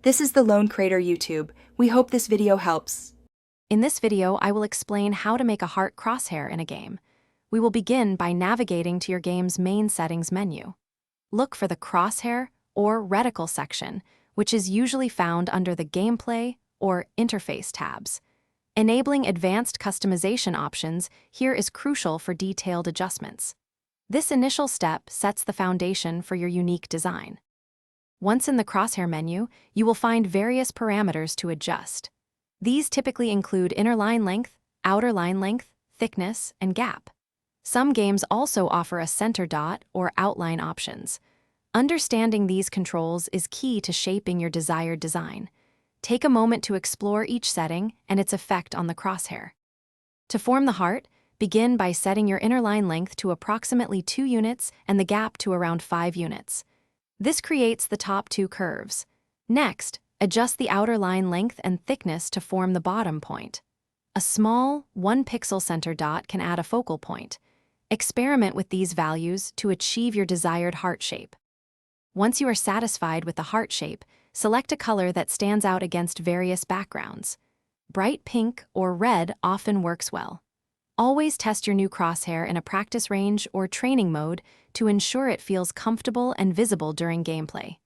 This is the Lone Crater YouTube. We hope this video helps. In this video, I will explain how to make a heart crosshair in a game. We will begin by navigating to your game's main settings menu. Look for the Crosshair or Reticle section, which is usually found under the Gameplay or Interface tabs. Enabling advanced customization options here is crucial for detailed adjustments. This initial step sets the foundation for your unique design. Once in the Crosshair menu, you will find various parameters to adjust. These typically include inner line length, outer line length, thickness, and gap. Some games also offer a center dot or outline options. Understanding these controls is key to shaping your desired design. Take a moment to explore each setting and its effect on the crosshair. To form the heart, begin by setting your inner line length to approximately 2 units and the gap to around 5 units. This creates the top 2 curves. Next, adjust the outer line length and thickness to form the bottom point. A small, 1-pixel center dot can add a focal point. Experiment with these values to achieve your desired heart shape. Once you are satisfied with the heart shape, select a color that stands out against various backgrounds. Bright pink or red often works well. Always test your new crosshair in a practice range or training mode to ensure it feels comfortable and visible during gameplay.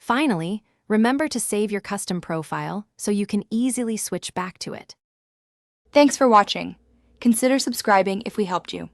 Finally, remember to save your custom profile so you can easily switch back to it. Thanks for watching. Consider subscribing if we helped you.